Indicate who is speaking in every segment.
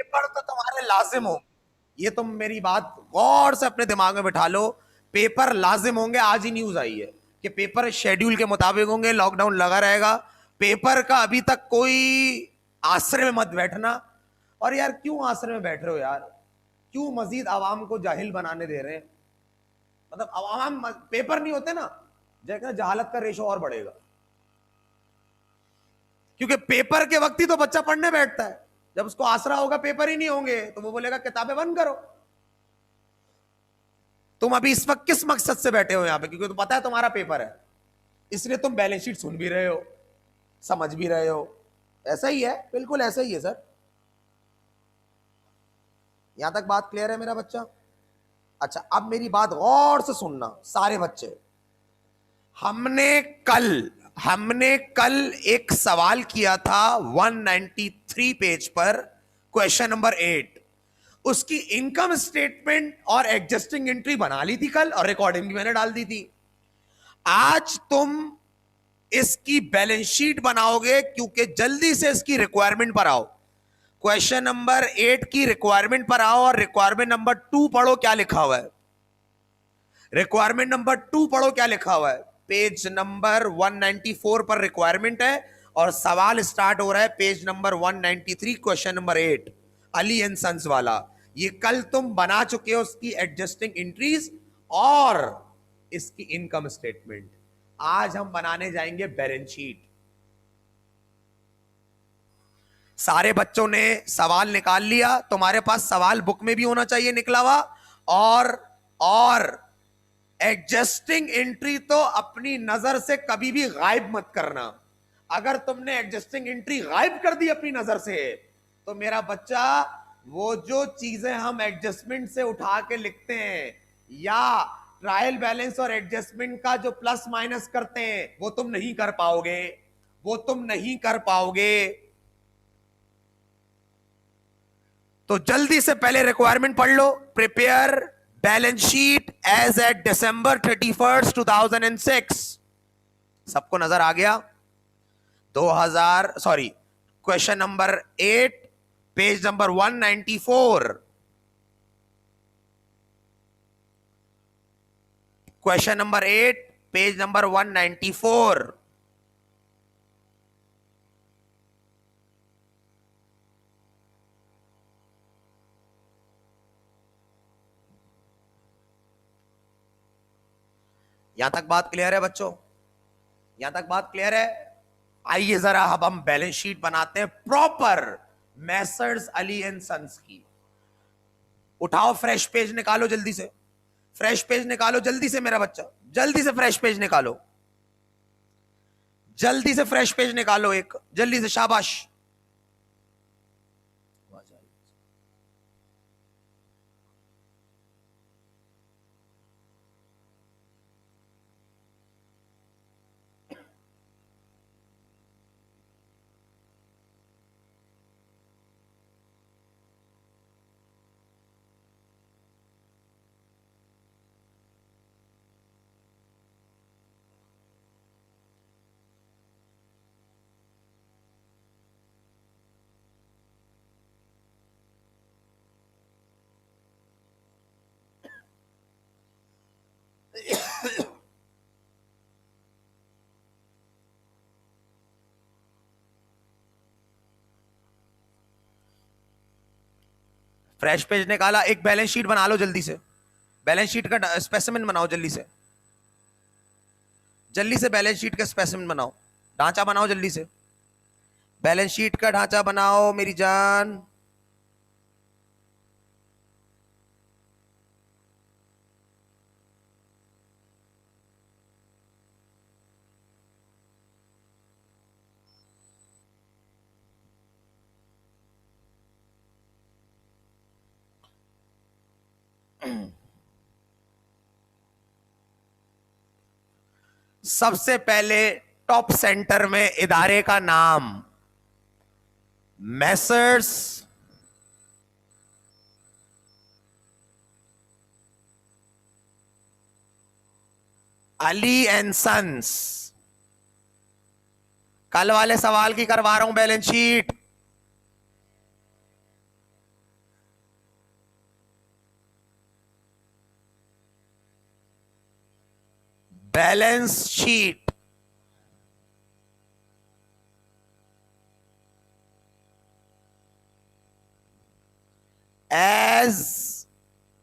Speaker 1: Paper तो तुम्हारे लाजिम हो, ये तुम मेरी बात गौर से अपने दिमाग में बिठा लो। पेपर लाजिम होंगे। आज ही न्यूज आई है कि पेपर शेड्यूल के मुताबिक होंगे, लॉकडाउन लगा रहेगा। पेपर का अभी तक कोई आश्रय में मत बैठना। और यार क्यों आश्रय में बैठ रहे हो यार? क्यों मजीद आवाम को जाहिल बनाने दे रहे हैं? मतलब आवाम पेपर नहीं होते ना, जैसे जहालत का रेशो और बढ़ेगा। क्योंकि पेपर के वक्त ही तो बच्चा पढ़ने बैठता है। जब उसको आसरा होगा पेपर ही नहीं होंगे तो वो बोलेगा किताबें बंद करो। तुम अभी इस वक्त किस मकसद से बैठे हो यहां पे? क्योंकि तो पता है तुम्हारा पेपर है, इसलिए तुम बैलेंस शीट सुन भी रहे हो, समझ भी रहे हो। ऐसा ही है, बिल्कुल ऐसा ही है सर। यहां तक बात क्लियर है मेरा बच्चा? अच्छा, अब मेरी बात गौर से सुनना सारे बच्चे। हमने कल हमने कल एक सवाल किया था 193 पेज पर, क्वेश्चन नंबर 8। उसकी इनकम स्टेटमेंट और एडजस्टिंग एंट्री बना ली थी कल, और रिकॉर्डिंग भी मैंने डाल दी थी। आज तुम इसकी बैलेंस शीट बनाओगे, क्योंकि जल्दी से इसकी रिक्वायरमेंट पर आओ। क्वेश्चन नंबर 8 की रिक्वायरमेंट पर आओ, और रिक्वायरमेंट नंबर 2 पढ़ो क्या लिखा हुआ है। रिक्वायरमेंट नंबर 2 पढ़ो क्या लिखा हुआ है। पेज नंबर 194 पर रिक्वायरमेंट है, और सवाल स्टार्ट हो रहा है page number 193, question number 8, Ali and sons वाला। ये कल तुम बना चुके हो, उसकी एडजस्टिंग एंट्रीज और इसकी इनकम स्टेटमेंट। आज हम बनाने जाएंगे बैलेंस शीट। सारे बच्चों ने सवाल निकाल लिया? तुम्हारे पास सवाल बुक में भी होना चाहिए निकला हुआ। और एडजस्टिंग एंट्री तो अपनी नजर से कभी भी गायब मत करना। अगर तुमने एडजस्टिंग एंट्री गायब कर दी अपनी नजर से, तो मेरा बच्चा, वो जो चीजें हम एडजस्टमेंट से उठा के लिखते हैं, या ट्रायल बैलेंस और एडजस्टमेंट का जो प्लस माइनस करते हैं, वो तुम नहीं कर पाओगे। वो तुम नहीं कर पाओगे। तो जल्दी से पहले रिक्वायरमेंट पढ़ लो। Prepare balance sheet as at December 31st 2006। सबको नजर आ गया? 2000 sorry, question number 8 page number 194। Question number 8 page number 194। यहां तक बात क्लियर है बच्चों? यहां तक बात क्लियर है? आइए जरा अब हम बैलेंस शीट बनाते हैं proper messrs Ali and sons की। उठाओ फ्रेश पेज निकालो जल्दी से। फ्रेश पेज निकालो जल्दी से मेरा बच्चा, जल्दी से फ्रेश पेज निकालो। जल्दी से फ्रेश पेज निकालो एक, जल्दी से, शाबाश। फ्रेश पेज निकाला, एक बैलेंस शीट बना लो जल्दी से। बैलेंस शीट का स्पेसिमेन बनाओ जल्दी से। जल्दी से बैलेंस शीट का स्पेसिमेन बनाओ, ढांचा बनाओ जल्दी से। बैलेंस शीट का ढांचा बनाओ मेरी जान। सबसे पहले टॉप सेंटर में इदारे का नाम, मैसर्स अली एंड सन्स। कल वाले सवाल की करवा रहा हूं balance sheet. Balance sheet as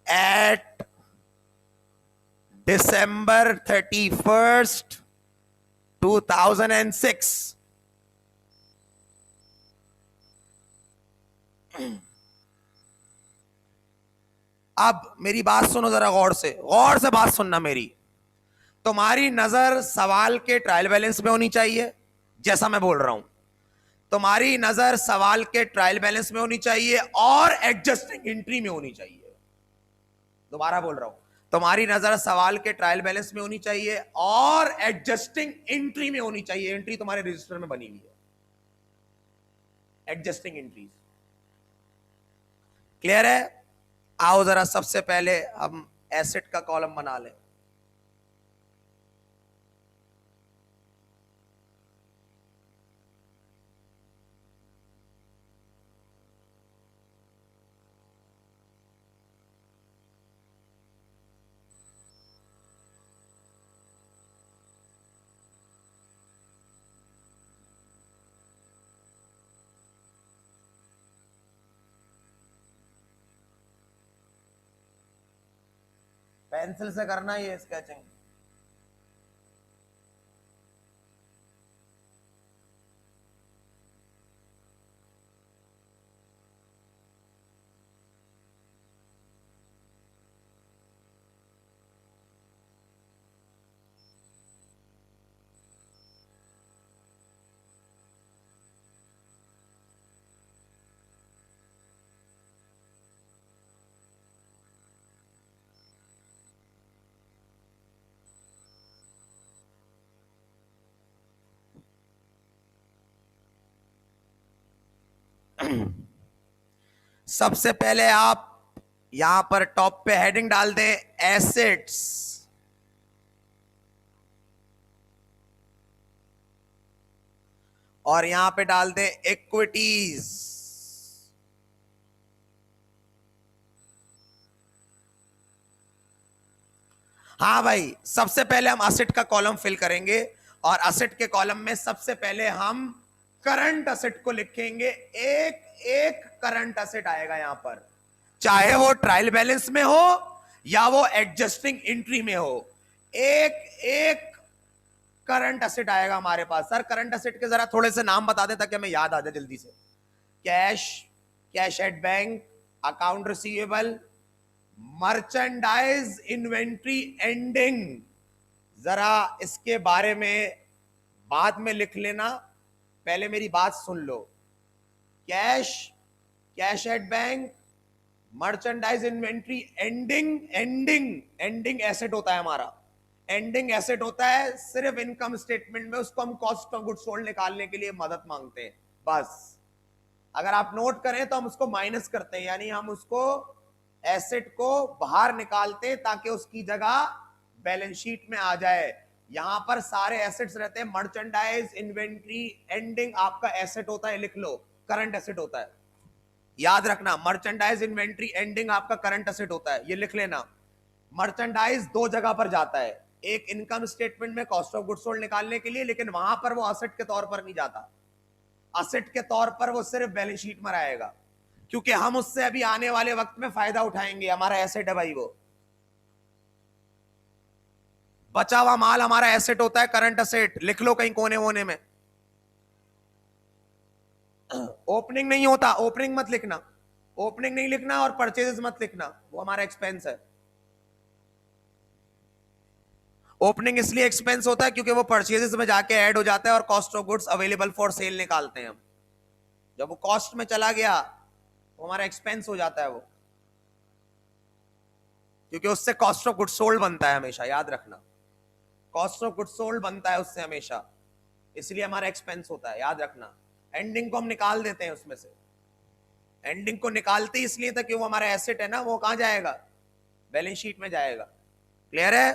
Speaker 1: at December 31st, 2006. अब मेरी बात सुनो जरा गौर से बात सुनना मेरी। तुम्हारी नजर सवाल के ट्रायल बैलेंस में होनी चाहिए, जैसा मैं बोल रहा हूं। तुम्हारी नजर सवाल के ट्रायल बैलेंस में होनी चाहिए और एडजस्टिंग एंट्री में होनी चाहिए। दोबारा बोल रहा हूं, तुम्हारी नजर सवाल के ट्रायल बैलेंस में होनी चाहिए और एडजस्टिंग एंट्री में होनी चाहिए। एंट्री तुम्हारे रजिस्टर में बनी हुई है, एडजस्टिंग एंट्रीज। क्लियर है? आओ जरा सबसे पहले हम एसेट का कॉलम बना लें। पेंसिल से करना ये स्केचिंग। सबसे पहले आप यहां पर टॉप पे हेडिंग डाल दें एसेट्स, और यहां पे डाल दें इक्विटीज। हाँ भाई, सबसे पहले हम असेट का कॉलम फिल करेंगे और असेट के कॉलम में सबसे पहले हम करंट असेट को लिखेंगे। एक एक करंट असेट आएगा यहां पर, चाहे वो ट्रायल बैलेंस में हो या वो एडजस्टिंग एंट्री में हो। एक एक करंट असेट आएगा हमारे पास। सर करंट असेट के जरा थोड़े से नाम बता दें ताकि हमें याद आ जाए जल्दी से। Cash, cash at bank, account receivable, merchandise inventory ending. जरा इसके बारे में बाद में लिख लेना, पहले मेरी बात सुन लो। Cash, cash at bank, merchandise inventory ending. Ending asset होता है हमारा, एंडिंग एसेट होता है। सिर्फ इनकम स्टेटमेंट में उसको हम कॉस्ट ऑफ गुड्स सोल्ड निकालने के लिए मदद मांगते हैं बस। अगर आप नोट करें तो हम उसको माइनस करते हैं, यानी हम उसको एसेट को बाहर निकालते हैं ताकि उसकी जगह बैलेंस शीट में आ जाए। यहां पर सारे एसेट्स रहते हैं। मर्चेंडाइज इन्वेंट्री एंडिंग आपका एसेट होता है, लिख लो, करंट एसेट होता है। याद रखना, मर्चेंडाइज इन्वेंट्री एंडिंग आपका करंट एसेट होता है, ये लिख लेना। मर्चेंडाइज दो जगह पर जाता है, एक इनकम स्टेटमेंट में कॉस्ट ऑफ गुड्स सोल्ड निकालने के लिए, लेकिन वहां पर वो असेट के तौर पर नहीं जाता। असेट के तौर पर वो सिर्फ बैलेंस शीट में आएगा, क्योंकि हम उससे अभी आने वाले वक्त में फायदा उठाएंगे। हमारा एसेट है भाई, वो बचा हुआ माल हमारा एसेट होता है, करंट एसेट। लिख लो कहीं कोने वोने में। ओपनिंग नहीं होता, ओपनिंग मत लिखना, ओपनिंग नहीं लिखना, और परचेजेस मत लिखना, वो हमारा एक्सपेंस है। ओपनिंग इसलिए एक्सपेंस होता है क्योंकि वो परचेजेस में जाके ऐड हो जाता है, और cost of goods available for sale निकालते हैं हम। जब वो कॉस्ट में चला गया तो हमारा एक्सपेंस हो जाता है वो, क्योंकि उससे कॉस्ट ऑफ गुड्स सोल्ड बनता है हमेशा। याद रखना, कॉस्ट ऑफ गुड्स सोल्ड बनता है उससे हमेशा, इसलिए हमारा एक्सपेंस होता है। याद रखना, एंडिंग को हम निकाल देते हैं उसमें से। एंडिंग को निकालते इसलिए था कि वो हमारा एसेट है ना, वो कहां जाएगा, बैलेंस शीट में जाएगा। क्लियर है?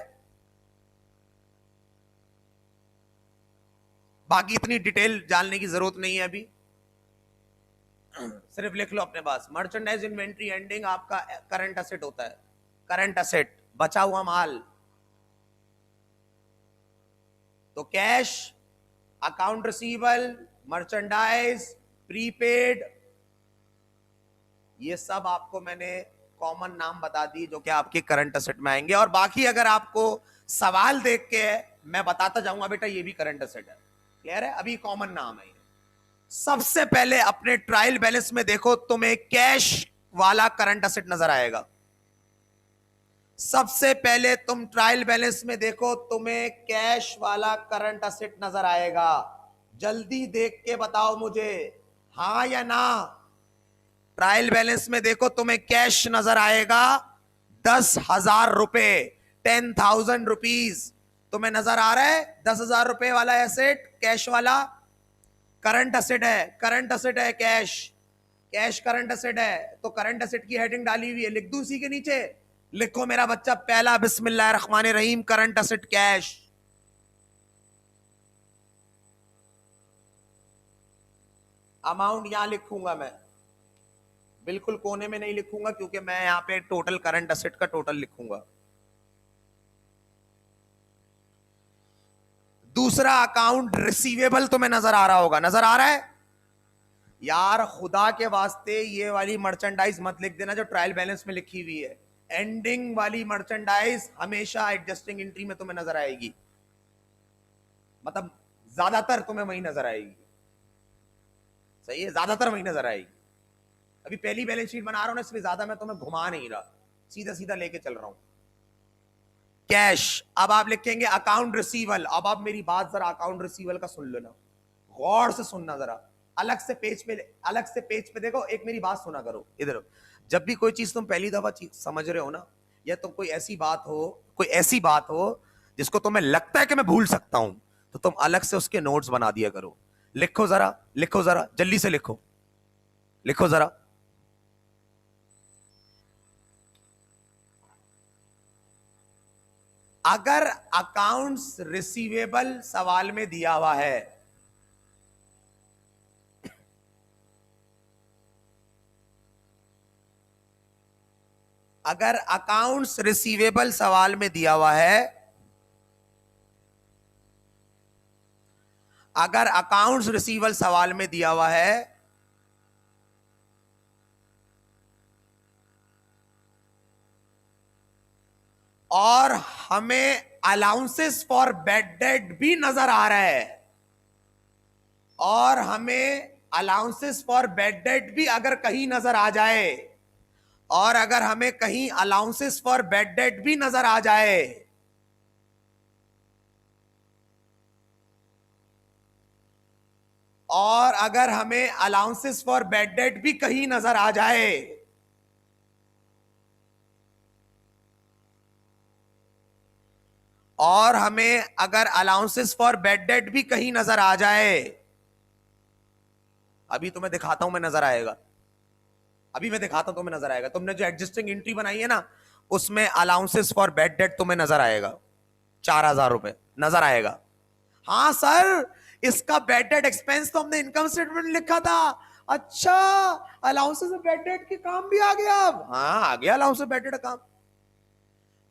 Speaker 1: बाकी इतनी डिटेल जानने की जरूरत नहीं है अभी, सिर्फ लिख लो अपने पास। मर्चेंडाइज इन्वेंट्री एंडिंग आपका करंट असेट होता है। करंट असेट, बचा हुआ माल। तो cash, account receivable, merchandise, prepaid, ये सब आपको मैंने कॉमन नाम बता दी जो कि आपके करंट असेट में आएंगे। और बाकी अगर आपको सवाल देख के मैं बताता जाऊंगा बेटा ये भी करंट असेट है, क्लियर है? अभी कॉमन नाम है ये। सबसे पहले अपने ट्रायल बैलेंस में देखो, तुम्हें कैश वाला करंट असेट नजर आएगा। सबसे पहले तुम ट्रायल बैलेंस में देखो, तुम्हें कैश वाला करंट असेट नजर आएगा। जल्दी देख के बताओ मुझे, हां या ना। ट्रायल बैलेंस में देखो, तुम्हें कैश नजर आएगा 10,000 रुपए, 10,000 रुपीज तुम्हें नजर आ रहा है। 10,000 रुपए वाला एसेट कैश वाला करंट असेट है, करंट असेट है कैश, कैश करंट असेट है। तो करंट असेट की हेडिंग डाली हुई है, लिख दूं उसी के नीचे? लिखो मेरा बच्चा, पहला बिस्मिल्लाहिर्रहमानिर्रहीम करंट असेट कैश। अमाउंट यहां लिखूंगा मैं, बिल्कुल कोने में नहीं लिखूंगा क्योंकि मैं यहां पे टोटल करंट असेट का टोटल लिखूंगा। दूसरा अकाउंट रिसीवेबल तुम्हें नजर आ रहा होगा, नजर आ रहा है? यार खुदा के वास्ते ये वाली मर्चेंडाइज मत लिख देना जो ट्रायल बैलेंस में लिखी हुई है। एंडिंग वाली मर्चेंडाइज हमेशा एडजस्टिंग एंट्री में तुम्हें नजर आएगी, मतलब ज्यादातर तुम्हें वही नजर आएगी। सही है, ज्यादातर वही नजर आएगी। अभी पहली बैलेंस शीट बना रहा हूं ना, इसलिए ज्यादा मैं तुम्हें घुमा नहीं रहा, सीधा सीधा लेके चल रहा हूं। कैश, अब आप लिखेंगे अकाउंट रिसीवल। अब आप मेरी बात जरा अकाउंट रिसीवल का सुन लेना, गौर से सुनना जरा। अलग से पेज पे देखो, एक मेरी बात सुना करो इधर। जब भी कोई चीज तुम पहली दफा समझ रहे हो ना, या तुम कोई ऐसी बात हो जिसको तुम्हें लगता है कि मैं भूल सकता हूं, तो तुम अलग से उसके नोट्स बना दिया करो। लिखो जरा जल्दी से लिखो जरा। अगर अकाउंट्स रिसीवेबल सवाल में दिया हुआ है, अगर अकाउंट्स रिसीवेबल सवाल में दिया हुआ है, अगर अकाउंट्स रिसीवेबल सवाल में दिया हुआ है और हमें अलाउंसेस फॉर बैड डेट भी नजर आ रहा है, और हमें अलाउंसेस फॉर बैड डेट भी अगर कहीं नजर आ जाए, और अगर हमें कहीं अलाउंसेस फॉर बैड डेट भी नजर आ जाए, और अगर हमें अलाउंसेस फॉर बैड डेट भी कहीं नजर आ जाए, और हमें अगर अलाउंसेस फॉर बैड डेट भी कहीं नजर आ जाए, अभी तुम्हें दिखाता हूं मैं नजर आएगा, अभी मैं दिखाता हूं तुम्हें नजर आएगा। तुमने जो एडजस्टिंग एंट्री बनाई है ना, उसमें अलाउंसेस फॉर बैड डेट तुम्हें नजर आएगा, 4,000 रुपए नजर आएगा। हाँ सर, इसका बैड डेट एक्सपेंस तो हमने इनकम स्टेटमेंट में लिखा था। अच्छा, अलाउंसेस ऑफ बैड डेट के काम भी आ गया अब? हाँ आ गया अलाउंस ऑफ बैड डेट का काम।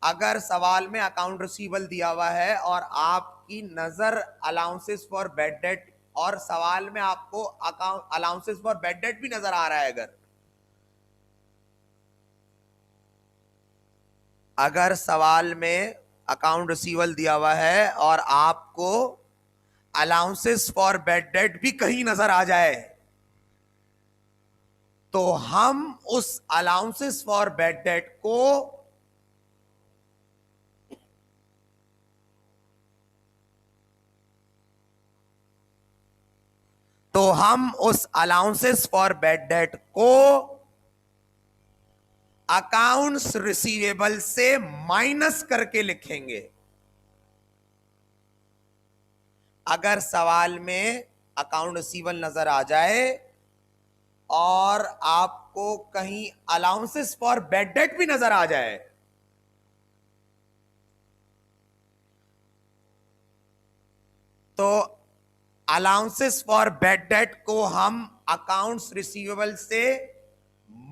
Speaker 1: अगर सवाल में अकाउंट रिसीवेबल दिया हुआ है और आपकी नजर अलाउंसेस फॉर बैड डेट, और सवाल में आपको account allowances for bad date भी नजर आ रहा है, अगर सवाल में अकाउंट रिसीवेबल दिया हुआ है और आपको अलाउंसेस फॉर बैड डेट भी कहीं नजर आ जाए, तो हम उस अलाउंसेस फॉर बैड डेट को अलाउंसेस फॉर बैड डेट को अकाउंट्स रिसीवेबल से माइनस करके लिखेंगे। अगर सवाल में अकाउंट रिसीवेबल नजर आ जाए और आपको कहीं अलाउंसेस फॉर बैड डेट भी नजर आ जाए, तो अलाउंसेस फॉर बैड डेट को हम अकाउंट्स रिसीवेबल से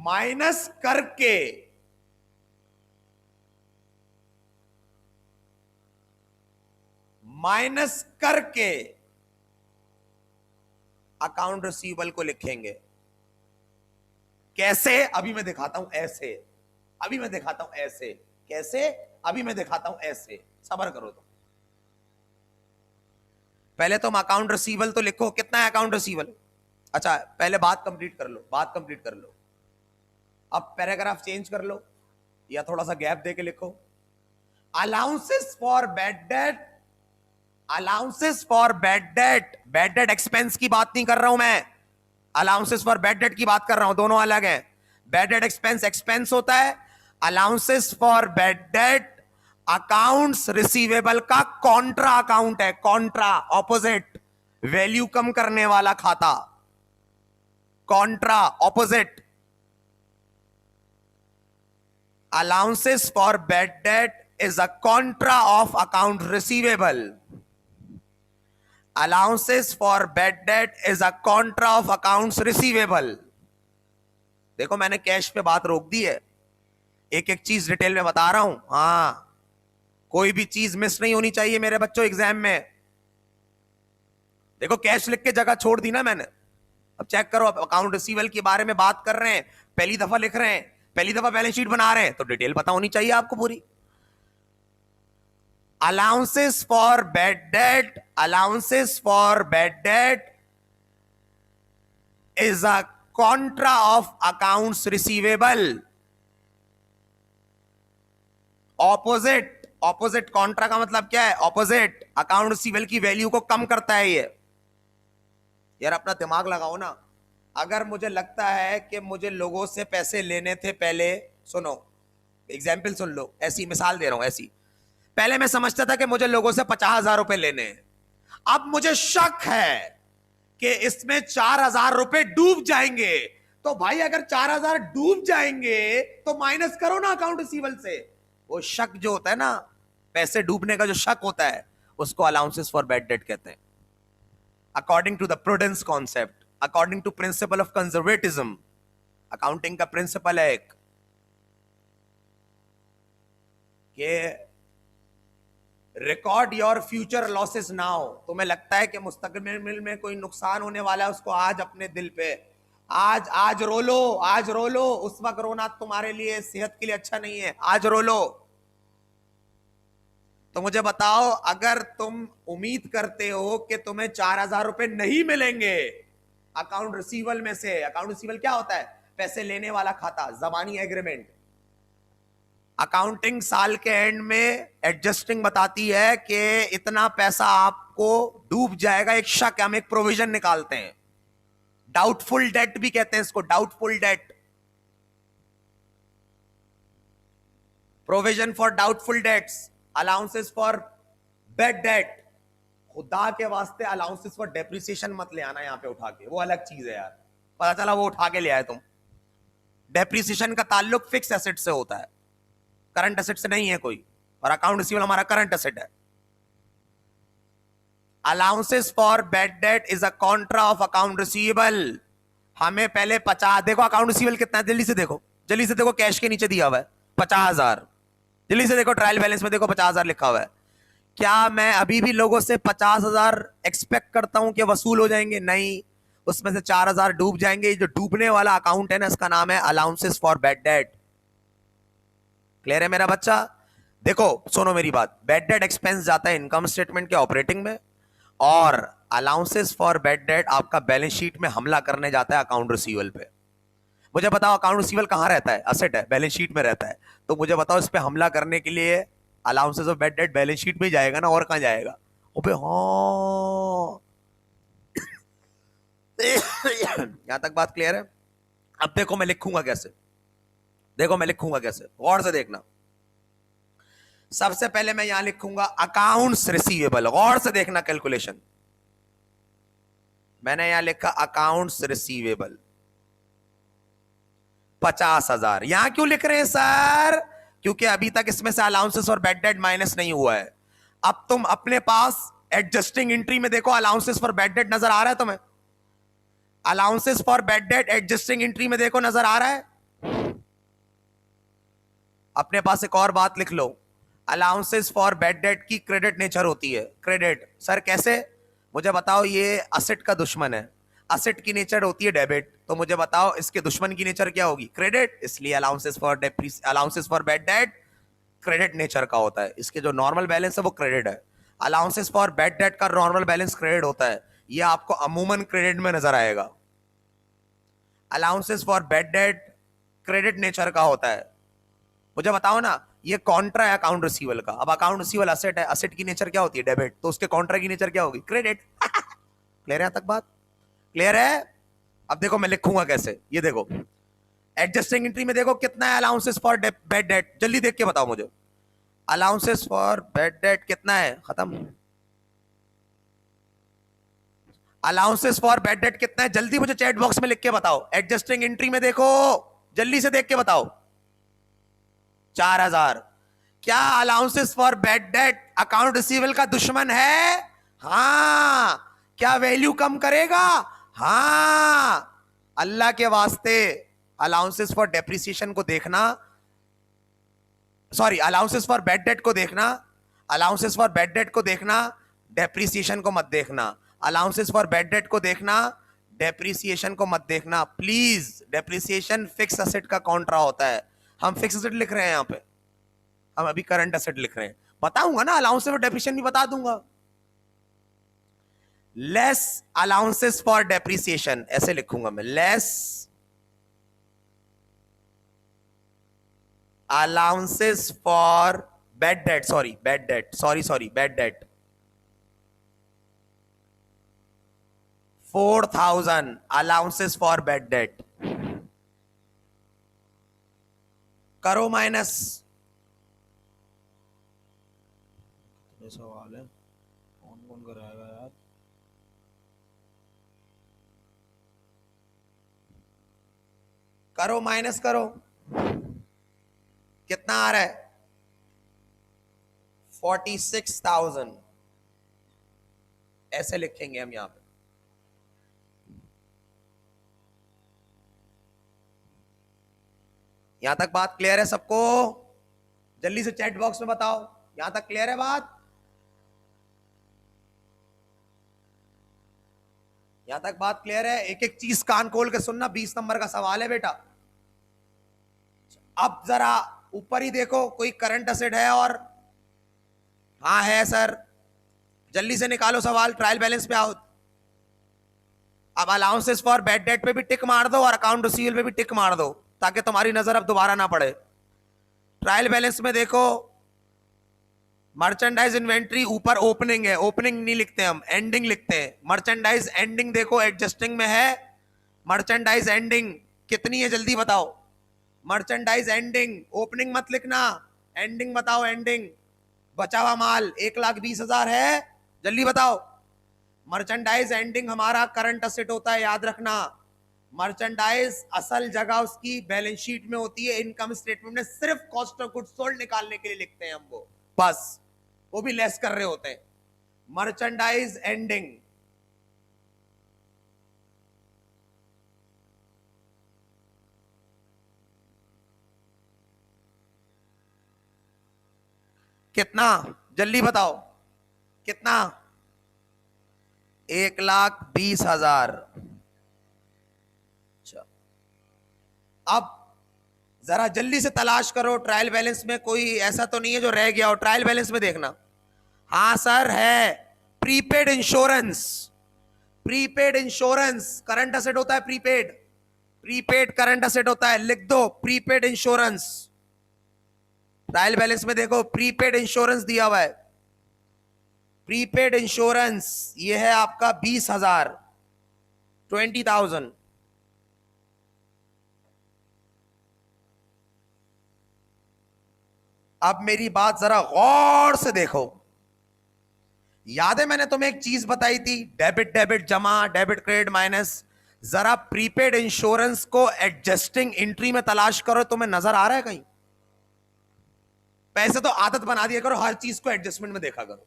Speaker 1: माइनस करके माइनस करके अकाउंट रिसीवेबल को लिखेंगे। कैसे? अभी मैं दिखाता हूं ऐसे, अभी मैं दिखाता हूं ऐसे। कैसे? अभी मैं दिखाता हूं ऐसे, सब्र करो। तो पहले तुम अकाउंट रिसीवेबल तो लिखो, कितना है अकाउंट रिसीवेबल। अच्छा पहले बात कंप्लीट कर लो, बात कंप्लीट कर लो। अब पैराग्राफ चेंज कर लो या थोड़ा सा गैप दे के लिखो। Allowances for bad date, allowances for bad date, bad debt expense की बात नहीं कर रहा हूं मैं, अलाउंसेस फॉर बैड डेट की बात कर रहा हूं, दोनों अलग है। बैड डेट एक्सपेंस एक्सपेंस होता है, allowances for bad date accounts receivable का कॉन्ट्रा अकाउंट है, कॉन्ट्रा ऑपोजिट, वैल्यू कम करने वाला खाता, Contra opposite. Allowances for bad date is a contra of account receivable. Allowances for bad debt is a contra of accounts receivable. देखो मैंने cash पे बात रोक दी है, एक एक चीज डिटेल में बता रहा हूं। हाँ, कोई भी चीज मिस नहीं होनी चाहिए मेरे बच्चों एग्जाम में। देखो कैश लिख के जगह छोड़ दी ना मैंने। अब चेक करो, अकाउंट रिसीवेबल के बारे में बात कर रहे हैं, पहली दफा लिख रहे हैं, पहली दफा बैलेंस शीट बना रहे हैं, तो डिटेल पता होनी चाहिए आपको पूरी। Allowances for bad debt, allowances for bad debt is a contra of accounts receivable. Opposite, opposite contra का मतलब क्या है? Opposite, अकाउंट रिसीवेबल की वैल्यू को कम करता है ये। यार अपना दिमाग लगाओ ना। अगर मुझे लगता है कि मुझे लोगों से पैसे लेने थे पहले, सुनो एग्जाम्पल सुन लो, ऐसी मिसाल दे रहा हूं ऐसी। पहले मैं समझता था कि मुझे लोगों से 50,000 रुपए लेने हैं, अब मुझे शक है कि इसमें 4,000 रुपए डूब जाएंगे। तो भाई अगर 4,000 डूब जाएंगे तो माइनस करो ना अकाउंट रिसीवेबल से। वो शक जो होता है ना, पैसे डूबने का जो शक होता है, उसको अलाउंसेस फॉर बैड डेट कहते हैं। According to the prudence concept, according to principle of conservatism, accounting का प्रिंसिपल है एक कि record your future losses now. तुम्हें लगता है कि मुस्तकबिल में कोई नुकसान होने वाला है, उसको आज अपने दिल पे, आज आज रो लो, आज रो लो। उस वक्त रोना तुम्हारे लिए सेहत के लिए अच्छा नहीं है, आज रो लो। तो मुझे बताओ, अगर तुम उम्मीद करते हो कि तुम्हें 4,000 रुपए नहीं मिलेंगे अकाउंट रिसीवेबल में से, अकाउंट रिसीवेबल क्या होता है? पैसे लेने वाला खाता, जबानी एग्रीमेंट। अकाउंटिंग साल के एंड में एडजस्टिंग बताती है कि इतना पैसा आपको डूब जाएगा, एक शक, हम एक प्रोविजन निकालते हैं, डाउटफुल डेट भी कहते हैं इसको, doubtful debt, provision for doubtful debts, allowances for bad date. खुदा के वास्ते अलाउंसेस फॉर डेप्रिसिएशन मत ले आना यहां पे उठा के, वो अलग चीज है यार, पता चला वो उठा के ले आए तुम। डेप्रिसिएशन का ताल्लुक फिक्स एसेट से होता है, करंट एसेट से नहीं है कोई, और अकाउंट रिसीवेबल हमारा करंट एसेट है। Allowances for bad date is a contra of account receivable. हमें पहले 50, देखो अकाउंट रिसीवेबल कितना है, जल्दी से देखो, जल्दी से देखो, कैश के नीचे दिया हुआ है 50,000, जल्दी से देखो, ट्रायल बैलेंस में देखो 50,000 लिखा हुआ है। क्या मैं अभी भी लोगों से 50,000 एक्सपेक्ट करता हूं कि वसूल हो जाएंगे? नहीं, उसमें से 4,000 डूब जाएंगे। जो डूबने वाला अकाउंट है ना, इसका नाम है allowances for bad date. Clear है मेरा बच्चा? देखो सुनो मेरी बात, बैड डेट एक्सपेंस जाता है इनकम स्टेटमेंट के ऑपरेटिंग में, और अलाउंसेस फॉर बैड डेट आपका बैलेंस शीट में हमला करने जाता है अकाउंट रिसीवेबल पे। मुझे बताओ अकाउंट रिसीवेबल कहां रहता है? असेट है, बैलेंस शीट में रहता है। तो मुझे बताओ इस पे हमला करने के लिए allowances of bad debt balance sheet में जाएगा ना, और कहां जाएगा? ओबे हाँ यहां तक बात क्लियर है? अब देखो मैं लिखूंगा कैसे, देखो मैं लिखूंगा कैसे, गौर से देखना। सबसे पहले मैं यहां लिखूंगा अकाउंट्स रिसीवेबल, गौर से देखना कैलकुलेशन। मैंने यहां लिखा अकाउंट्स रिसीवेबल 50,000। यहां क्यों लिख रहे हैं सर? क्योंकि अभी तक इसमें से अलाउंसेस और बैड डेट माइनस नहीं हुआ है। अब तुम अपने पास एडजस्टिंग एंट्री में देखो, अलाउंसेस फॉर बैड डेट नजर आ रहा है तुम्हें? Allowances for bad date adjusting entry में देखो, नजर आ रहा है? अपने पास एक और बात लिख लो, अलाउंसेस फॉर बैड डेट की क्रेडिट नेचर होती है। क्रेडिट सर कैसे, मुझे बताओ। ये असेट का दुश्मन है, असेट की नेचर होती है डेबिट, तो मुझे बताओ इसके दुश्मन की नेचर क्या होगी, क्रेडिट। इसलिए allowances for bad date credit nature का होता है। इसके जो नॉर्मल बैलेंस है वो क्रेडिट है। अलाउंसेस फॉर बैड डेट का नॉर्मल बैलेंस क्रेडिट होता है, ये आपको अमूमन क्रेडिट में नजर आएगा। Allowances for bad date credit nature का होता है। मुझे बताओ ना, ये कॉन्ट्रा है अकाउंट रिसीवल का। अब अकाउंट रिसीवल असेट है, असेट की नेचर क्या होती है, डेबिट, तो उसके कॉन्ट्रा की नेचर क्या होगी, क्रेडिट। क्लियर है यहां तक बात, क्लियर है। अब देखो मैं लिखूंगा कैसे, ये देखो एडजस्टिंग एंट्री में देखो कितना है अलाउंसेस फॉर बैड डेट, जल्दी देख के बताओ मुझे। अलाउंसेस फॉर बैड डेट कितना है, खत्म। अलाउंसेस फॉर बैड डेट कितना है, जल्दी मुझे चैट बॉक्स में लिख के बताओ। एडजस्टिंग एंट्री में देखो, जल्दी से देख के बताओ। 4000। क्या allowances for bad debt account receivable का दुश्मन है? हां। क्या वैल्यू कम करेगा? हां। अल्लाह के वास्ते अलाउंसेस फॉर डेप्रिसिएशन को देखना, sorry allowances for bad date को देखना, अलाउंसेस फॉर बैड डेट को देखना, डेप्रिसिएशन को मत देखना। अलाउंसेस फॉर बैड डेट को देखना, डेप्रिसिएशन को मत देखना प्लीज। डेप्रिसिएशन फिक्स असेट का कॉन्ट्रा होता है। हम फिक्स असेट लिख रहे हैं यहां पे, हम अभी करंट असेट लिख रहे हैं। बताऊंगा ना अलाउंसेस फॉर डेप्रिसिएशन भी बता दूंगा। लेस अलाउंसेस फॉर डेप्रिसिएशन ऐसे लिखूंगा मैं, less allowances for bad debt, bad debt 4000 allowances for bad debt। करो माइनस। सवाल है, कौन कौन कराएगा यार। करो माइनस करो, कितना आ रहा है, 46,000 ऐसे लिखेंगे हम यहां पे। यहां तक बात क्लियर है सबको? जल्दी से चैट बॉक्स में बताओ, यहां तक क्लियर है बात? यहां तक बात क्लियर है? एक एक चीज कान खोल के सुनना, 20 नंबर का सवाल है बेटा। अब जरा ऊपर ही देखो, कोई करंट असेट है और, हाँ है सर, जल्दी से निकालो सवाल, ट्रायल बैलेंस पे आओ। अब अलाउंसेस फॉर बैड डेट पे भी टिक मार दो और अकाउंट रिसीवेबल पे भी टिक मार दो, ताकि तुम्हारी नजर अब दोबारा ना पड़े। ट्रायल बैलेंस में देखो, मर्चेंडाइज इन्वेंट्री ऊपर ओपनिंग है, ओपनिंग नहीं लिखते हम, एंडिंग लिखते हैं। मर्चेंडाइज एंडिंग देखो एडजस्टिंग में है, मर्चेंडाइज एंडिंग कितनी है जल्दी बताओ। मर्चेंडाइज एंडिंग, ओपनिंग मत लिखना, एंडिंग बताओ। एंडिंग बचा हुआ माल 1,20,000 है, जल्दी बताओ। मर्चेंडाइज एंडिंग हमारा करंट असेट होता है, याद रखना। मर्चेंडाइज असल जगह उसकी बैलेंस शीट में होती है, इनकम स्टेटमेंट में सिर्फ कॉस्ट ऑफ गुड्स सोल्ड निकालने के लिए लिखते हैं हम वो, बस, वो भी लेस कर रहे होते हैं। मर्चेंडाइज एंडिंग, कितना जल्दी बताओ, कितना, 1,20,000। अब जरा जल्दी से तलाश करो ट्रायल बैलेंस में कोई ऐसा तो नहीं है जो रह गया हो, ट्रायल बैलेंस में देखना। हाँ सर है, prepaid insurance, prepaid insurance current asset होता है, प्रीपेड, प्रीपेड करंट असेट होता है, लिख दो प्रीपेड इंश्योरेंस। ट्रायल बैलेंस में देखो प्रीपेड इंश्योरेंस दिया हुआ है, प्रीपेड इंश्योरेंस ये है आपका 20,000, 20,000। अब मेरी बात जरा गौर से देखो, याद है मैंने तुम्हें एक चीज बताई थी, डेबिट डेबिट जमा, डेबिट क्रेडिट माइनस। जरा प्रीपेड इंश्योरेंस को एडजस्टिंग एंट्री में तलाश करो, तुम्हें नजर आ रहा है कहीं? पैसे तो आदत बना दिया करो, हर चीज को एडजस्टमेंट में देखा करो।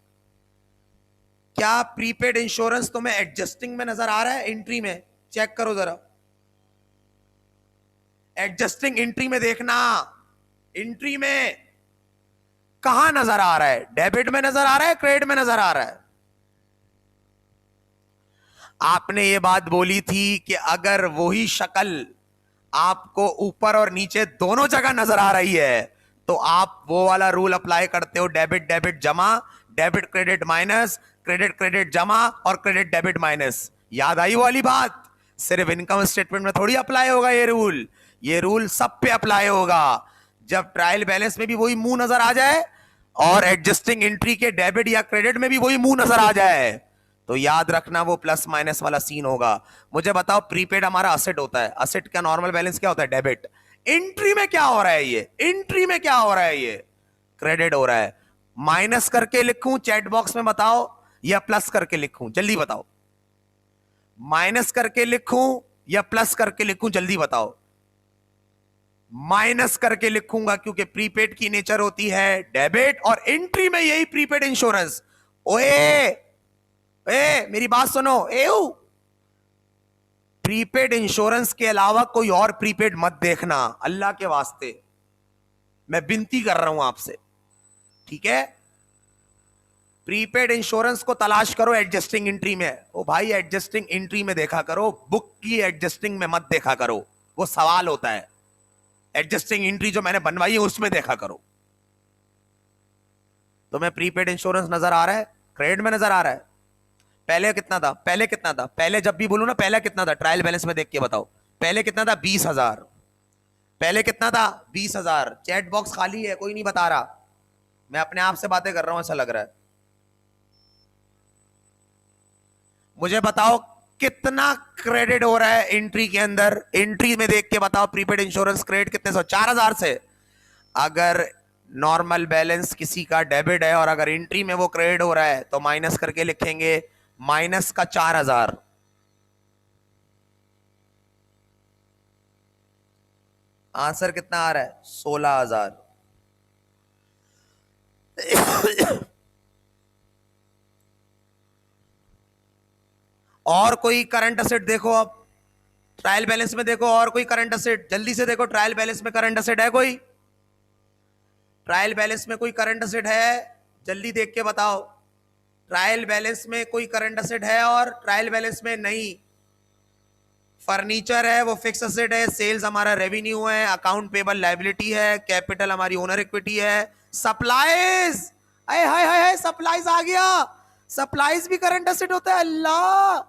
Speaker 1: क्या प्रीपेड इंश्योरेंस तुम्हें एडजस्टिंग में नजर आ रहा है? एंट्री में चेक करो जरा, एडजस्टिंग एंट्री में देखना, एंट्री में कहां नजर आ रहा है? डेबिट में नजर आ रहा है, क्रेडिट में नजर आ रहा है? आपने ये बात बोली थी कि अगर वही शक्ल आपको ऊपर और नीचे दोनों जगह नजर आ रही है तो आप वो वाला रूल अप्लाई करते हो, डेबिट डेबिट जमा, debit credit minus, credit credit जमा और क्रेडिट डेबिट माइनस। याद आई वो वाली बात? सिर्फ इनकम स्टेटमेंट में थोड़ी अप्लाई होगा ये रूल, ये रूल सब पे अप्लाई होगा। जब ट्रायल बैलेंस में भी वही मुंह नजर आ जाए और एडजस्टिंग एंट्री के डेबिट या क्रेडिट में भी वही मुंह नजर आ जाए तो याद रखना वो प्लस माइनस वाला सीन होगा। मुझे बताओ, प्रीपेड हमारा असेट होता है, असेट का नॉर्मल बैलेंस क्या होता है? डेबिट। एंट्री में क्या हो रहा है? ये एंट्री में क्या हो रहा है? ये क्रेडिट हो रहा है। माइनस करके लिखूं चैट बॉक्स में बताओ या प्लस करके लिखूं? जल्दी बताओ, माइनस करके लिखूं या प्लस करके लिखूं? जल्दी बताओ। माइनस करके लिखूंगा क्योंकि प्रीपेड की नेचर होती है डेबिट, और एंट्री में यही प्रीपेड इंश्योरेंस। ओए मेरी बात सुनो, प्रीपेड इंश्योरेंस के अलावा कोई और प्रीपेड मत देखना, अल्लाह के वास्ते मैं विनती कर रहा हूं आपसे, ठीक है? प्रीपेड इंश्योरेंस को तलाश करो एडजस्टिंग एंट्री में। ओ भाई, एडजस्टिंग एंट्री में देखा करो, बुक की एडजस्टिंग में मत देखा करो, वो सवाल होता है। एडजस्टिंग एंट्री जो मैंने बनवाई है उसमें देखा करो। तुम्हें प्रीपेड इंश्योरेंस नजर आ रहा है? क्रेडिट में नजर आ रहा है? पहले कितना था? पहले कितना था? पहले जब भी बोलूं ना, पहले कितना था? ट्रायल बैलेंस में देख के बताओ, पहले कितना था? 20,000। पहले कितना था? 20,000। चैट बॉक्स खाली है, कोई नहीं बता रहा, मैं अपने आप से बातें कर रहा हूं ऐसा लग रहा है। मुझे बताओ कितना क्रेडिट हो रहा है एंट्री के अंदर? एंट्री में देख के बताओ, प्रीपेड इंश्योरेंस क्रेडिट कितने से? 4,000 से। अगर नॉर्मल बैलेंस किसी का डेबिट है और अगर एंट्री में वो क्रेडिट हो रहा है तो माइनस करके लिखेंगे, माइनस का 4,000। आंसर कितना आ रहा है? 16,000। और कोई करंट असेट देखो, अब ट्रायल बैलेंस में देखो, और कोई करंट असेट जल्दी से देखो। ट्रायल बैलेंस में करंट असेट है कोई? ट्रायल बैलेंस में कोई करंट असेट है? जल्दी देख के बताओ। ट्रायल बैलेंस में कोई करंट असेट है और ट्रायल बैलेंस में नहीं। फर्नीचर है वो फिक्स असेट है, सेल्स हमारा रेवेन्यू है, अकाउंट पेबल लायबिलिटी है, कैपिटल हमारी ओनर इक्विटी है, सप्लाईज, हाय हाय हाय सप्लाईज आ गया, सप्लाईज भी करंट असेट होता है। अल्लाह,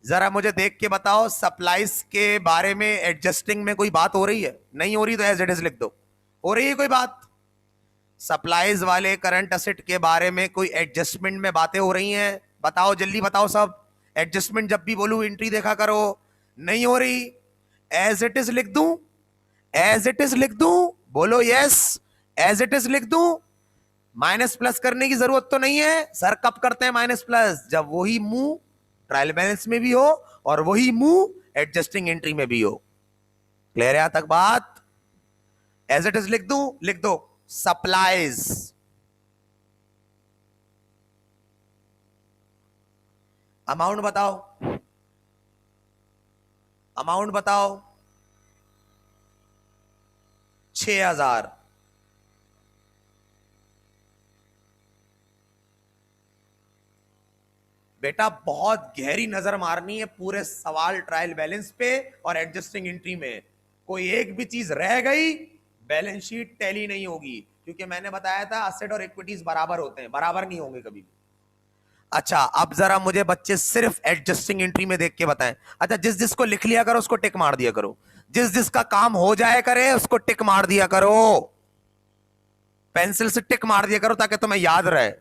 Speaker 1: जरा मुझे देख के बताओ, सप्लाईज के बारे में एडजस्टिंग में कोई बात हो रही है? नहीं हो रही तो एज इट इज लिख दो। हो रही है कोई बात? सप्लाईज वाले करंट असेट के बारे में कोई एडजस्टमेंट में बातें हो रही हैं? बताओ, जल्दी बताओ सब। एडजस्टमेंट जब भी बोलूं एंट्री देखा करो। नहीं हो रही? एज इट इज लिख दूं? एज इट इज लिख दूं? बोलो यस। एज इट इज लिख दूं? माइनस प्लस करने की जरूरत तो नहीं है? सर कब करते हैं माइनस प्लस? जब वही मुंह ट्रायल बैलेंस में भी हो और वही मुंह एडजस्टिंग एंट्री में भी हो। क्लियर है यहां तक बात? एज इट इज लिख दूं? लिख दो, सप्लाईज। अमाउंट बताओ, अमाउंट बताओ। 6,000। बेटा बहुत गहरी नजर मारनी है पूरे सवाल ट्रायल बैलेंस पे और एडजस्टिंग एंट्री में। कोई एक भी चीज रह गई, बैलेंस शीट टैली नहीं होगी, क्योंकि मैंने बताया था असेट और इक्विटीज बराबर होते हैं, बराबर नहीं होंगे कभी भी। अच्छा, अब जरा मुझे बच्चे सिर्फ एडजस्टिंग एंट्री में देख के बताएं। अच्छा, जिस जिसको लिख लिया करो उसको टिक मार दिया करो, जिस जिसका काम हो जाए करे उसको टिक मार दिया करो, पेंसिल से टिक मार दिया करो ताकि तुम्हें याद रहे।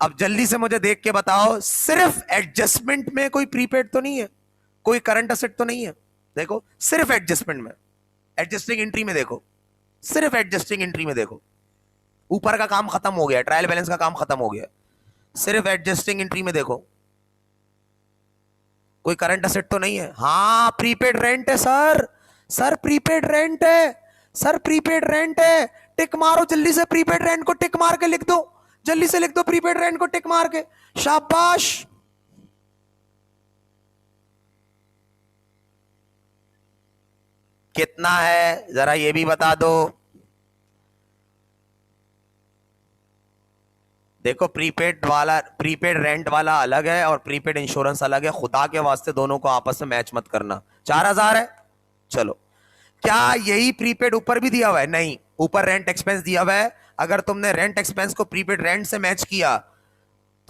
Speaker 1: अब जल्दी से मुझे देख के बताओ, सिर्फ एडजस्टमेंट में कोई प्रीपेड तो नहीं है, कोई करंट असेट तो नहीं है? देखो सिर्फ एडजस्टमेंट में, एडजस्टिंग एंट्री में देखो, सिर्फ एडजस्टिंग एंट्री में देखो, ऊपर का काम खत्म हो गया, ट्रायल बैलेंस का काम खत्म हो गया, सिर्फ एडजस्टिंग एंट्री में देखो। कोई करंट असेट तो नहीं है? हाँ, प्रीपेड रेंट है सर, सर प्रीपेड रेंट है, सर प्रीपेड रेंट है। टिक मारो जल्दी से, प्रीपेड रेंट को टिक मार के लिख दो, जल्दी से लिख दो प्रीपेड रेंट को टिक मार के। शाबाश। कितना है जरा ये भी बता दो। देखो प्रीपेड रेंट वाला अलग है और प्रीपेड इंश्योरेंस अलग है, खुदा के वास्ते दोनों को आपस में मैच मत करना। 4,000 है, चलो। क्या यही प्रीपेड ऊपर भी दिया हुआ है? नहीं, ऊपर रेंट एक्सपेंस दिया हुआ है। अगर तुमने रेंट एक्सपेंस को प्रीपेड रेंट से मैच किया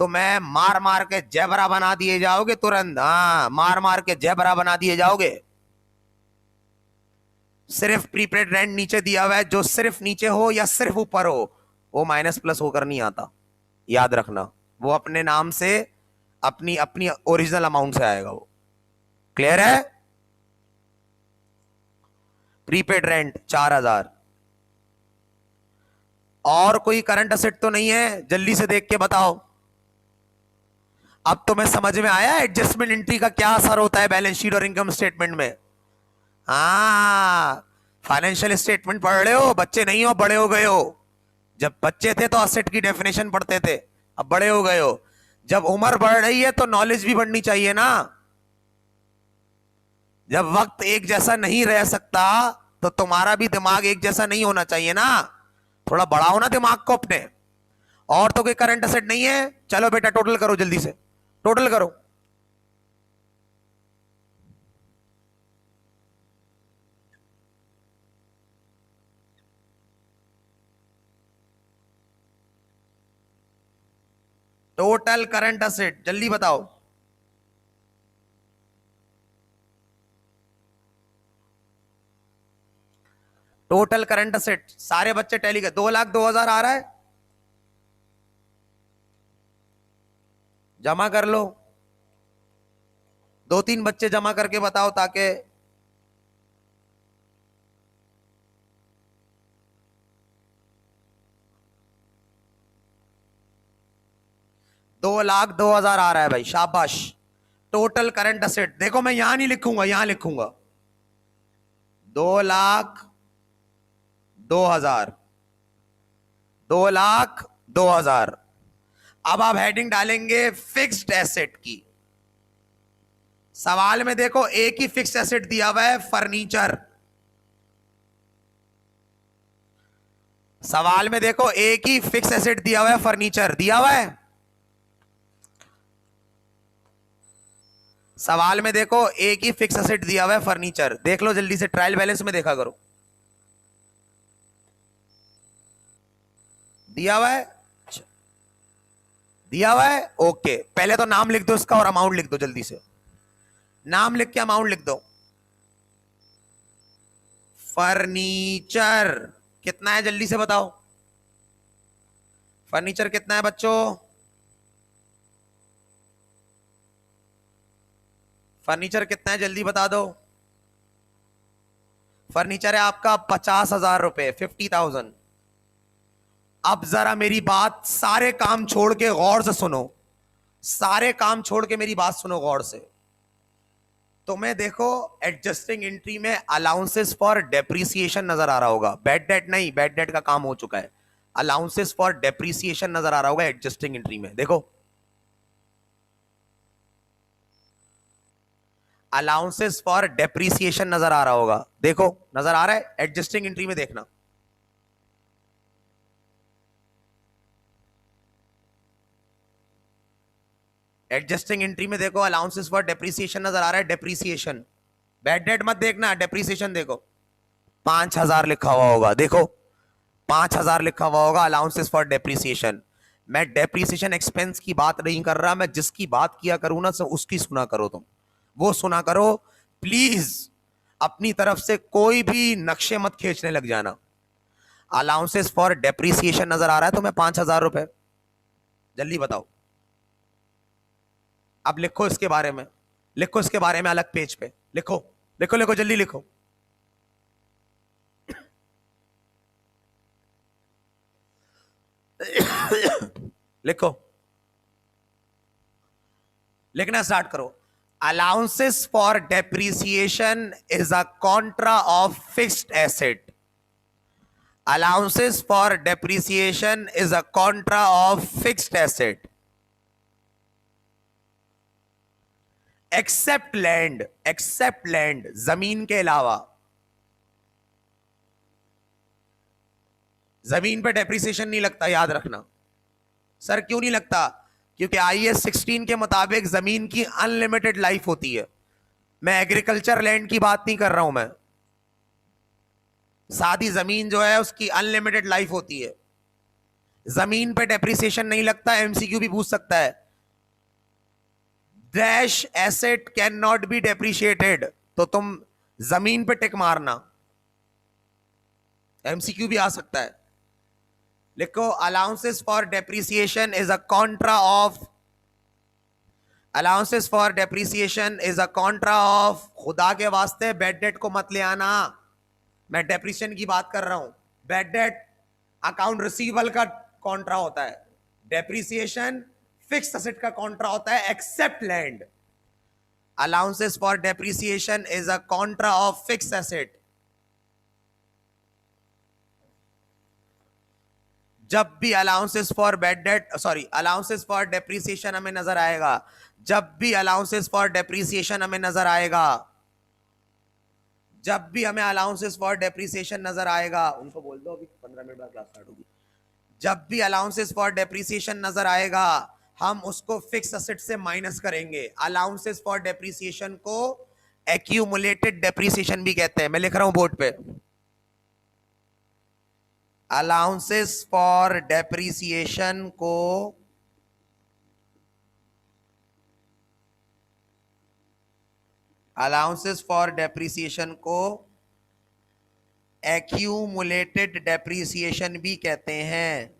Speaker 1: तो मैं मार मार के जेबरा बना दिए जाओगे तुरंत। हाँ, मार मार के जेबरा बना दिए जाओगे। सिर्फ प्रीपेड रेंट नीचे दिया हुआ है, जो सिर्फ नीचे हो या सिर्फ ऊपर हो वो माइनस प्लस होकर नहीं आता, याद रखना। वो अपने नाम से अपनी अपनी ओरिजिनल अमाउंट से आएगा वो। क्लियर है? Prepaid rent 4,000। और कोई करंट असेट तो नहीं है? जल्दी से देख के बताओ। अब तुम्हें समझ में आया एडजस्टमेंट एंट्री का क्या असर होता है बैलेंस शीट और इनकम स्टेटमेंट में? हाँ, फाइनेंशियल स्टेटमेंट पढ़ रहे हो, बच्चे नहीं हो, बड़े हो गए हो। जब बच्चे थे तो असेट की डेफिनेशन पढ़ते थे, अब बड़े हो गए हो। जब उम्र बढ़ रही है तो नॉलेज भी बढ़नी चाहिए ना। जब वक्त एक जैसा नहीं रह सकता तो तुम्हारा भी दिमाग एक जैसा नहीं होना चाहिए ना। थोड़ा बढ़ाओ ना दिमाग को अपने। और तो कोई करंट असेट नहीं है? चलो बेटा टोटल करो, जल्दी से टोटल करो। टोटल करंट असेट जल्दी बताओ। टोटल करंट असेट सारे बच्चे टैली के 2,02,000 आ रहा है, जमा कर लो। 2-3 बच्चे जमा करके बताओ ताकि 2,02,000 आ रहा है भाई, शाबाश। टोटल करंट असेट देखो, मैं यहां नहीं लिखूंगा, यहां लिखूंगा 2,02,000, 2,02,000। अब आप हेडिंग डालेंगे फिक्स्ड एसेट की। सवाल में देखो एक ही फिक्स्ड एसेट दिया हुआ है, फर्नीचर। सवाल में देखो एक ही फिक्स एसेट दिया हुआ है, फर्नीचर दिया हुआ है। सवाल में देखो एक ही फिक्स एसेट दिया हुआ है, फर्नीचर। देख लो जल्दी से, ट्रायल बैलेंस में देखा करो। दिया हुआ है? अच्छा, दिया हुआ है, ओके। पहले तो नाम लिख दो इसका और अमाउंट लिख दो जल्दी से। नाम लिख के अमाउंट लिख दो। फर्नीचर कितना है जल्दी से बताओ। फर्नीचर कितना है बच्चों? फर्नीचर कितना है जल्दी बता दो। फर्नीचर है आपका 50,000 रुपए, 50,000। अब जरा मेरी बात सारे काम छोड़ के गौर से सुनो। सारे काम छोड़ के मेरी बात सुनो गौर से। तुम्हें देखो एडजस्टिंग एंट्री में अलाउंसेस फॉर डेप्रिसिएशन नजर आ रहा होगा। बैड डेट नहीं, बैड डेट का काम हो चुका है। अलाउंसेस फॉर डेप्रिसिएशन नजर आ रहा होगा एडजस्टिंग एंट्री में। देखो अलाउंसेस फॉर डेप्रिसिएशन नजर आ रहा होगा, देखो नजर आ रहा है एडजस्टिंग एंट्री में, देखना। एडजस्टिंग एंट्री में देखो अलाउंसेस फॉर डेप्रिसिएशन नजर आ रहा है, डेप्रिसिएशन। बैड डेट मत देखना, डेप्रिसिएशन देखो। 5,000 लिखा हुआ होगा, देखो 5,000 लिखा हुआ होगा अलाउंसेस फॉर डेप्रिसिएशन। मैं डेप्रिसिएशन एक्सपेंस की बात नहीं कर रहा, मैं जिसकी बात किया करूं ना उसकी सुना करो तुम, वो सुना करो प्लीज। अपनी तरफ से कोई भी नक्शे मत खींचने लग जाना। अलाउंसेस फॉर डेप्रिसिएशन नजर आ रहा है तुम्हें 5,000 रुपए, जल्दी बताओ। अब लिखो इसके बारे में, लिखो इसके बारे में अलग पेज पे लिखो, लिखो लिखो जल्दी लिखो। लिखो, लिखना स्टार्ट करो। Allowances for depreciation is a contra of fixed asset. Allowances for depreciation is a contra of fixed asset except land, except land, जमीन के अलावा। जमीन पे डेप्रिसिएशन नहीं लगता, याद रखना। सर क्यों नहीं लगता? क्योंकि IAS 16 के मुताबिक जमीन की अनलिमिटेड लाइफ होती है। मैं एग्रीकल्चर लैंड की बात नहीं कर रहा हूं, मैं सादी जमीन जो है उसकी अनलिमिटेड लाइफ होती है। जमीन पे डेप्रिसिएशन नहीं लगता। MCQ भी पूछ सकता है, dash asset can not be depreciated, तो तुम जमीन पे टिक मारना। MCQ भी आ सकता है। लिखो, allowances for depreciation is a contra of, allowances for depreciation is a contra of, खुदा के वास्ते बैड डेट को मत ले आना, मैं डेप्रिसिएशन की बात कर रहा हूं। बैड डेट अकाउंट रिसीवेबल का कॉन्ट्रा होता है, डेप्रिसिएशन फिक्स एसेट का कॉन्ट्रा होता है, except land. Allowances for depreciation is a contra of fix asset. जब भी allowances for bad debt, sorry, allowances for depreciation हमें नजर आएगा, जब भी अलाउंसेस फॉर डेप्रिसिएशन हमें नजर आएगा, जब भी हमें अलाउंसेस फॉर डेप्रिसिएशन नजर आएगा, उनको बोल दो अभी 15 मिनट बाद क्लास स्टार्ट होगी। जब भी अलाउंसेस फॉर डेप्रिसिएशन नजर आएगा, हम उसको फिक्स एसेट से माइनस करेंगे। अलाउंसेस फॉर डेप्रिसिएशन को एक्यूमुलेटेड डेप्रिसिएशन भी कहते हैं, मैं लिख रहा हूं बोर्ड पे। अलाउंसेस फॉर डेप्रिसिएशन को अलाउंसेस फॉर डेप्रिसिएशन को एक्यूमुलेटेड डेप्रिसिएशन भी कहते हैं।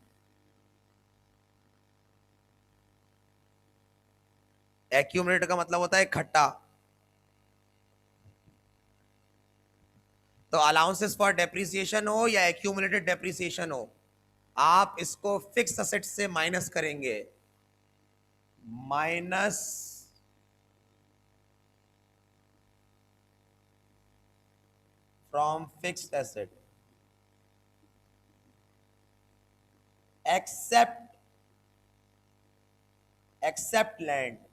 Speaker 1: एक्यूमुलेटेड का मतलब होता है इकट्ठा। तो अलाउंसेस फॉर डेप्रिसिएशन हो या एक्यूमुलेटेड डेप्रिसिएशन हो, आप इसको फिक्स असेट से माइनस करेंगे, minus from fixed asset, except land.